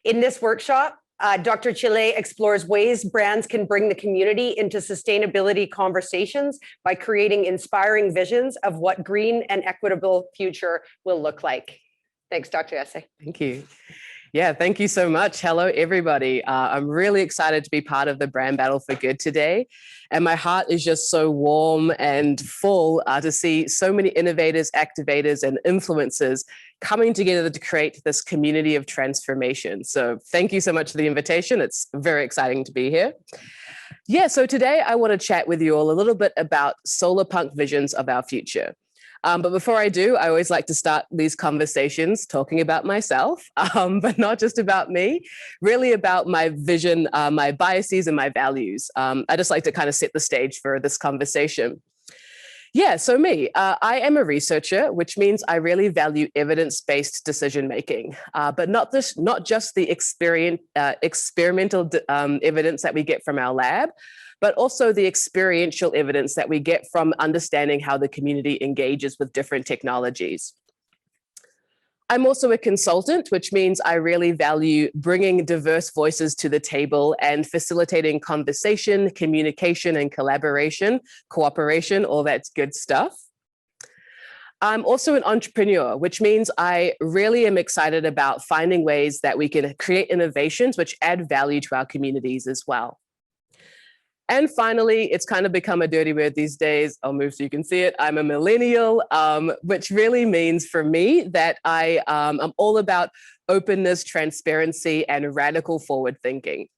In this workshop, Dr. Chile explores ways brands can bring the community into sustainability conversations by creating inspiring visions of what green and equitable future will look like. Thanks, Dr. Esse. Thank you. Yeah, thank you so much. Hello, everybody. I'm really excited to be part of the Brand Battle for Good today. And my heart is just so warm and full to see so many innovators, activators, and influencers coming together to create this community of transformation. So thank you so much for the invitation. It's very exciting to be here. Yeah, so today I want to chat with you all a little bit about solar punk visions of our future. But before I do, I always like to start these conversations talking about myself, but not just about me, really about my vision, my biases and my values. I just like to kind of set the stage for this conversation. Yeah, so me, I am a researcher, which means I really value evidence-based decision-making, but not just the experimental evidence that we get from our lab, but also the experiential evidence that we get from understanding how the community engages with different technologies. I'm also a consultant, which means I really value bringing diverse voices to the table and facilitating conversation, communication, and collaboration, cooperation, all that good stuff. I'm also an entrepreneur, which means I really am excited about finding ways that we can create innovations which add value to our communities as well. And finally, it's kind of become a dirty word these days. I'll move so you can see it. I'm a millennial, which really means for me that I'm all about openness, transparency, and radical forward thinking.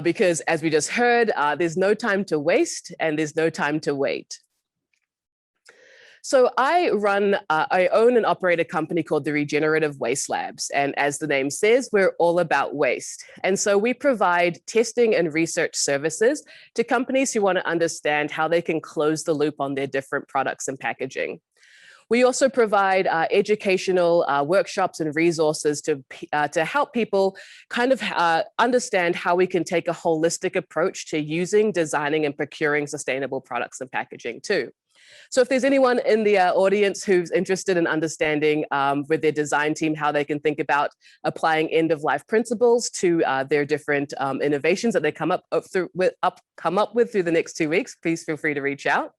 Because as we just heard, there's no time to waste and there's no time to wait. So I own and operate a company called the Regenerative Waste Labs. And as the name says, we're all about waste. And so we provide testing and research services to companies who want to understand how they can close the loop on their different products and packaging. We also provide educational workshops and resources to help people kind of understand how we can take a holistic approach to using, designing, and procuring sustainable products and packaging too. So if there's anyone in the audience who's interested in understanding with their design team how they can think about applying end-of-life principles to their different innovations that they come up with through the next 2 weeks, please feel free to reach out.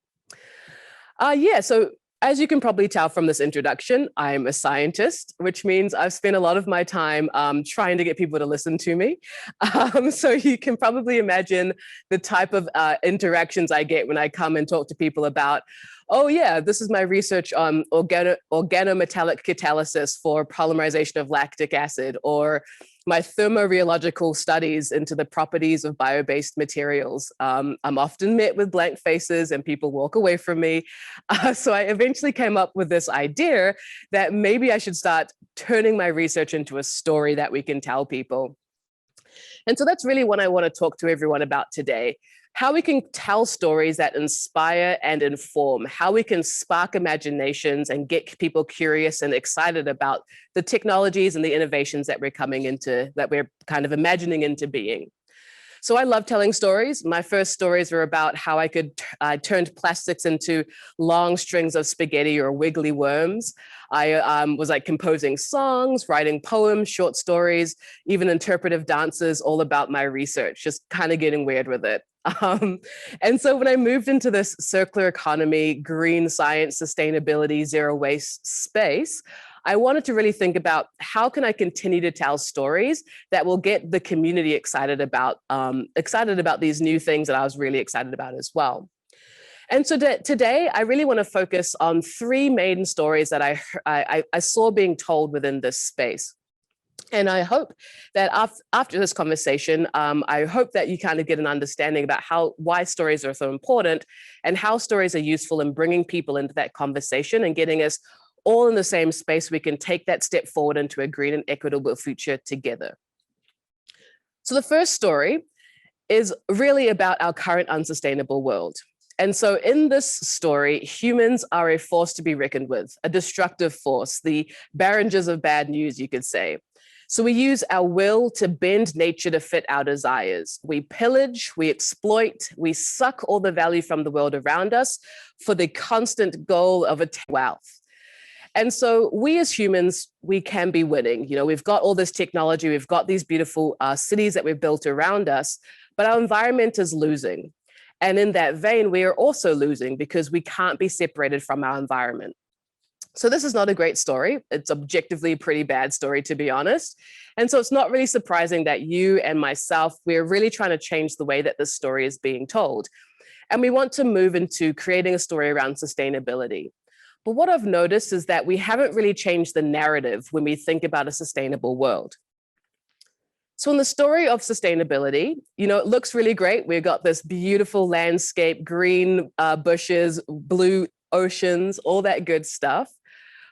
So as you can probably tell from this introduction, I'm a scientist, which means I've spent a lot of my time trying to get people to listen to me. So you can probably imagine the type of interactions I get when I come and talk to people about, oh yeah, this is my research on organometallic catalysis for polymerization of lactic acid, or my thermorheological studies into the properties of bio-based materials. I'm often met with blank faces and people walk away from me. So I eventually came up with this idea that maybe I should start turning my research into a story that we can tell people. And so that's really what I want to talk to everyone about today. How we can tell stories that inspire and inform, how we can spark imaginations and get people curious and excited about the technologies and the innovations that we're kind of imagining into being. So I love telling stories. My first stories were about how I turned plastics into long strings of spaghetti or wiggly worms. I was like composing songs, writing poems, short stories, even interpretive dances, all about my research, just kind of getting weird with it. And so when I moved into this circular economy, green science, sustainability, zero waste space, I wanted to really think about how can I continue to tell stories that will get the community excited about these new things that I was really excited about as well. And so today, I really want to focus on 3 main stories that I saw being told within this space. And I hope that after this conversation, I hope that you kind of get an understanding about why stories are so important and how stories are useful in bringing people into that conversation and getting us all in the same space. We can take that step forward into a green and equitable future together. So the first story is really about our current unsustainable world. And so in this story, humans are a force to be reckoned with, a destructive force, the Barringers of bad news, you could say. So we use our will to bend nature to fit our desires. We pillage, we exploit, we suck all the value from the world around us for the constant goal of wealth. And so we as humans, we can be winning. You know, we've got all this technology, we've got these beautiful cities that we've built around us, but our environment is losing. And in that vein, we are also losing because we can't be separated from our environment. So this is not a great story. It's objectively a pretty bad story, to be honest. And so it's not really surprising that you and myself, we're really trying to change the way that this story is being told. And we want to move into creating a story around sustainability. But what I've noticed is that we haven't really changed the narrative when we think about a sustainable world. So in the story of sustainability, you know, it looks really great. We've got this beautiful landscape, green bushes, blue oceans, all that good stuff.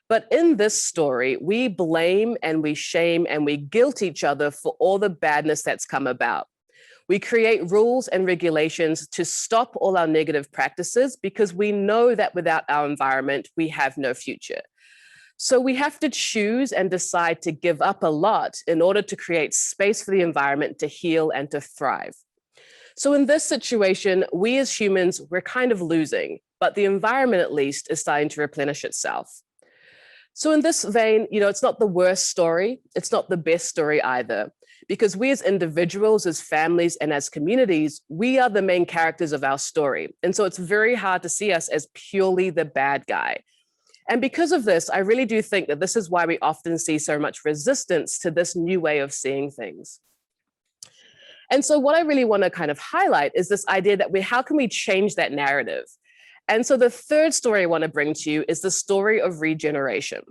But in this story, we blame and we shame and we guilt each other for all the badness that's come about. We create rules and regulations to stop all our negative practices because we know that without our environment, we have no future. So we have to choose and decide to give up a lot in order to create space for the environment to heal and to thrive. So in this situation, we as humans, we're kind of losing, but the environment at least is starting to replenish itself. So in this vein, you know, it's not the worst story. It's not the best story either, because we as individuals, as families, and as communities, we are the main characters of our story. And so it's very hard to see us as purely the bad guy. And because of this, I really do think that this is why we often see so much resistance to this new way of seeing things. And so what I really want to kind of highlight is this idea that how can we change that narrative? And so the third story I want to bring to you is the story of regeneration.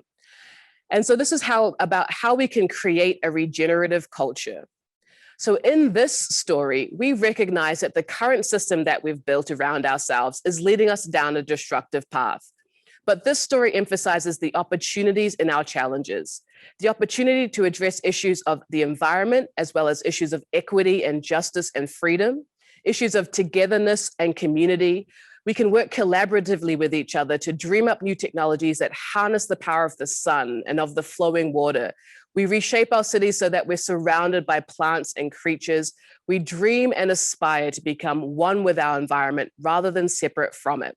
And so this is about how we can create a regenerative culture. So in this story, we recognize that the current system that we've built around ourselves is leading us down a destructive path. But this story emphasizes the opportunities in our challenges, the opportunity to address issues of the environment, as well as issues of equity and justice and freedom, issues of togetherness and community. We can work collaboratively with each other to dream up new technologies that harness the power of the sun and of the flowing water. We reshape our cities so that we're surrounded by plants and creatures. We dream and aspire to become one with our environment rather than separate from it.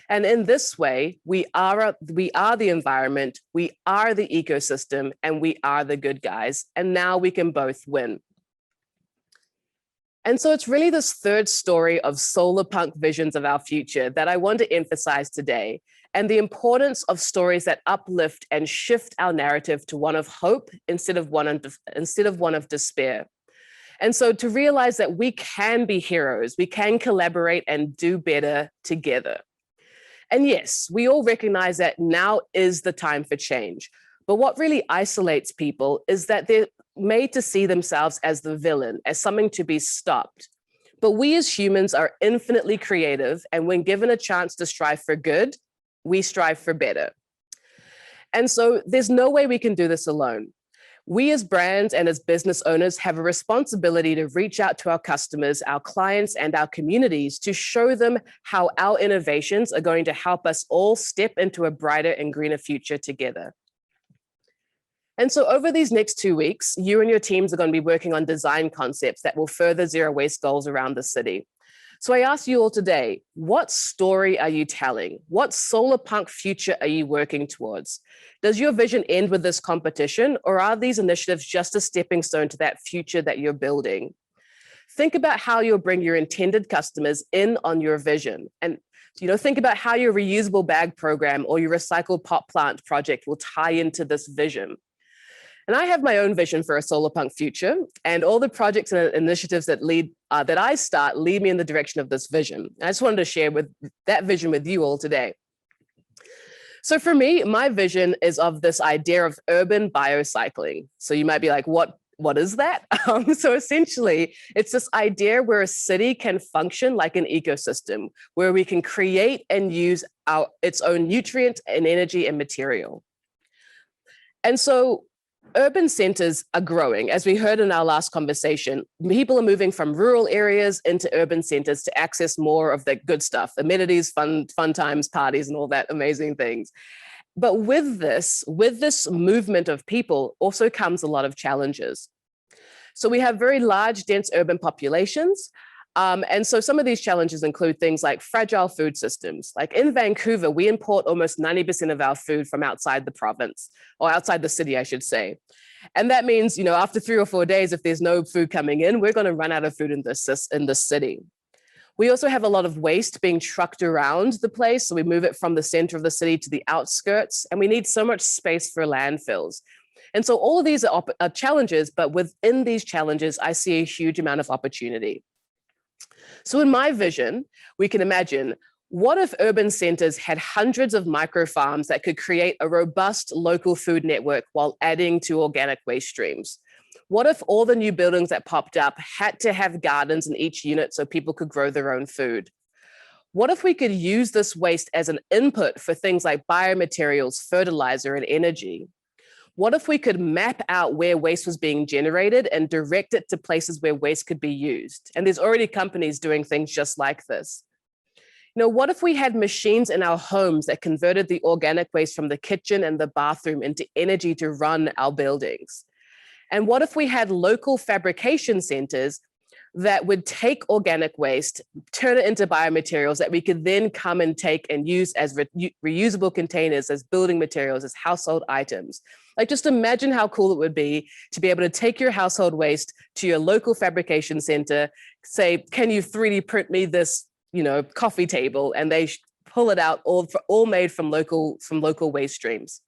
And in this way, we are the environment, we are the ecosystem, and we are the good guys. And now we can both win. And so it's really this third story of solar punk visions of our future that I want to emphasize today, and the importance of stories that uplift and shift our narrative to one of hope instead of one of despair. And so to realize that we can be heroes, we can collaborate and do better together. And yes, we all recognize that now is the time for change. But what really isolates people is that they're made to see themselves as the villain, as something to be stopped. But we as humans are infinitely creative, and when given a chance to strive for good, we strive for better. And so there's no way we can do this alone. We as brands and as business owners have a responsibility to reach out to our customers, our clients, and our communities to show them how our innovations are going to help us all step into a brighter and greener future together. And so over these next 2 weeks, you and your teams are going to be working on design concepts that will further zero waste goals around the city. So I ask you all today, what story are you telling? What solar punk future are you working towards? Does your vision end with this competition, or are these initiatives just a stepping stone to that future that you're building? Think about how you'll bring your intended customers in on your vision. And think about how your reusable bag program or your recycled pot plant project will tie into this vision. And I have my own vision for a solar punk future, and all the projects and initiatives that I start lead me in the direction of this vision. I just wanted to share that vision with you all today. So for me, my vision is of this idea of urban biocycling. So you might be like, what is that? So essentially, it's this idea where a city can function like an ecosystem, where we can create and use its own nutrient and energy and material. And so urban centers are growing. As we heard in our last conversation, people are moving from rural areas into urban centers to access more of the good stuff, amenities, fun times, parties, and all that amazing things. But with this movement of people also comes a lot of challenges. So we have very large, dense urban populations, And so some of these challenges include things like fragile food systems. Like in Vancouver, we import almost 90% of our food from outside the province, or outside the city, I should say. And that means, after 3 or 4 days, if there's no food coming in, we're going to run out of food in this city. We also have a lot of waste being trucked around the place. So we move it from the center of the city to the outskirts, and we need so much space for landfills. And so all of these are challenges, but within these challenges, I see a huge amount of opportunity. So in my vision, we can imagine, what if urban centers had hundreds of micro farms that could create a robust local food network while adding to organic waste streams? What if all the new buildings that popped up had to have gardens in each unit so people could grow their own food? What if we could use this waste as an input for things like biomaterials, fertilizer, and energy? What if we could map out where waste was being generated and direct it to places where waste could be used? And there's already companies doing things just like this. What if we had machines in our homes that converted the organic waste from the kitchen and the bathroom into energy to run our buildings? And what if we had local fabrication centers that would take organic waste, turn it into biomaterials that we could then come and take and use as reusable containers, as building materials, as household items? Like, just imagine how cool it would be to be able to take your household waste to your local fabrication center, say, can you 3D print me this, coffee table? And they pull it out all made from local waste streams.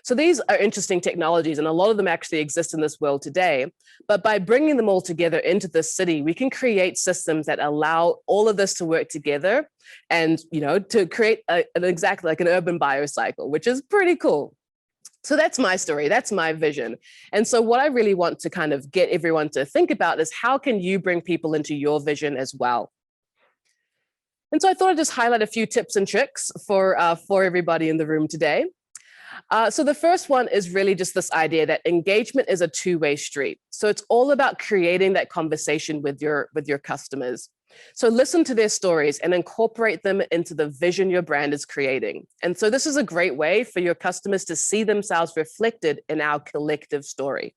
So these are interesting technologies, and a lot of them actually exist in this world today. But by bringing them all together into the city, we can create systems that allow all of this to work together and, to create exactly like an urban biocycle, which is pretty cool. So that's my story, that's my vision. And so what I really want to kind of get everyone to think about is, how can you bring people into your vision as well? And so I thought I'd just highlight a few tips and tricks for everybody in the room today. So the first one is really just this idea that engagement is a two-way street. So it's all about creating that conversation with your customers. So listen to their stories and incorporate them into the vision your brand is creating. And so this is a great way for your customers to see themselves reflected in our collective story.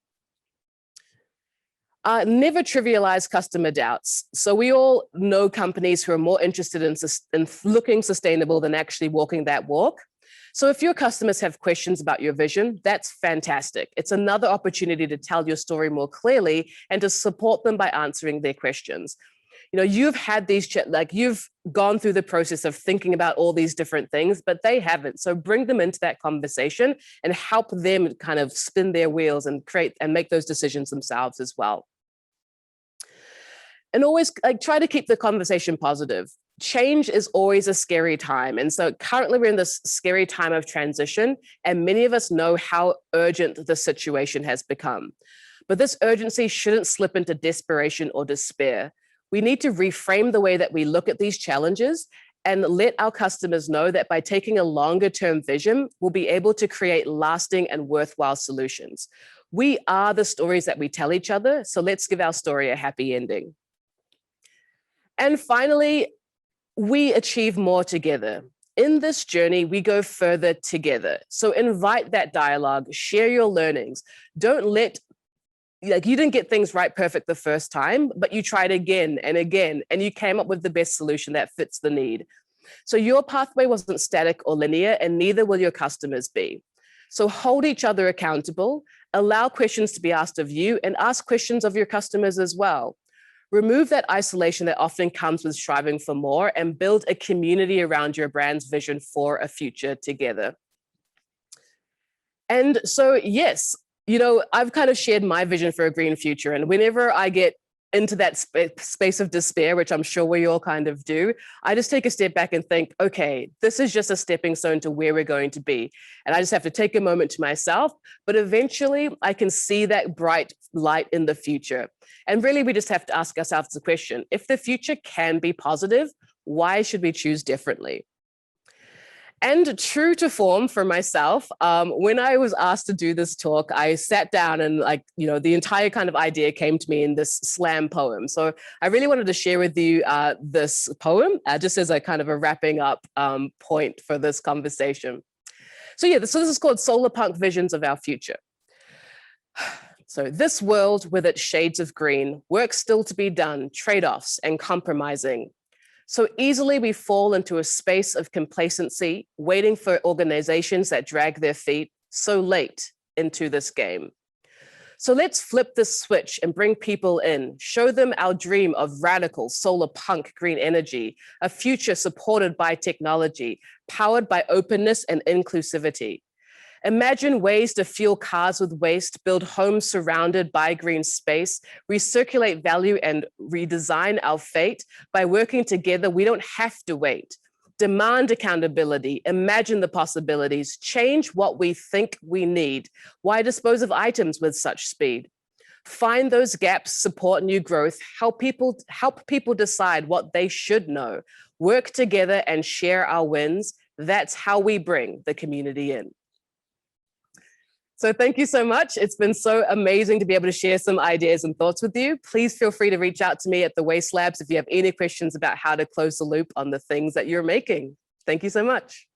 Never trivialize customer doubts. So we all know companies who are more interested in looking sustainable than actually walking that walk. So if your customers have questions about your vision, that's fantastic. It's another opportunity to tell your story more clearly and to support them by answering their questions. You've had you've gone through the process of thinking about all these different things, but they haven't. So bring them into that conversation and help them kind of spin their wheels and create and make those decisions themselves as well. And always try to keep the conversation positive. Change is always a scary time. And so currently we're in this scary time of transition, and many of us know how urgent the situation has become. But this urgency shouldn't slip into desperation or despair. We need to reframe the way that we look at these challenges and let our customers know that by taking a longer term vision, we'll be able to create lasting and worthwhile solutions. We are the stories that we tell each other, so let's give our story a happy ending. And finally, we achieve more together. In this journey, we go further together. So invite that dialogue, share your learnings. Don't let, you didn't get things right perfect the first time, but you tried again and again, and you came up with the best solution that fits the need. So your pathway wasn't static or linear, and neither will your customers be. So hold each other accountable, allow questions to be asked of you, and ask questions of your customers as well. Remove that isolation that often comes with striving for more, and build a community around your brand's vision for a future together. And so, yes, I've kind of shared my vision for a green future. And whenever I get into that space of despair, which I'm sure we all kind of do, I just take a step back and think, okay, this is just a stepping stone to where we're going to be. And I just have to take a moment to myself, but eventually I can see that bright light in the future. And really, we just have to ask ourselves the question, if the future can be positive, why should we choose differently? And true to form for myself, when I was asked to do this talk, I sat down and the entire kind of idea came to me in this slam poem. So I really wanted to share with you this poem just as a kind of a wrapping up point for this conversation. So yeah, so this is called Solar Punk Visions of Our Future. So this world with its shades of green, work still to be done, trade-offs and compromising. So easily we fall into a space of complacency, waiting for organizations that drag their feet so late into this game. So let's flip this switch and bring people in, show them our dream of radical solar punk green energy, a future supported by technology, powered by openness and inclusivity. Imagine ways to fuel cars with waste, build homes surrounded by green space, recirculate value and redesign our fate. By working together, we don't have to wait. Demand accountability, imagine the possibilities, change what we think we need. Why dispose of items with such speed? Find those gaps, support new growth, help people decide what they should know. Work together and share our wins. That's how we bring the community in. So thank you so much. It's been so amazing to be able to share some ideas and thoughts with you. Please feel free to reach out to me at the Waste Labs if you have any questions about how to close the loop on the things that you're making. Thank you so much.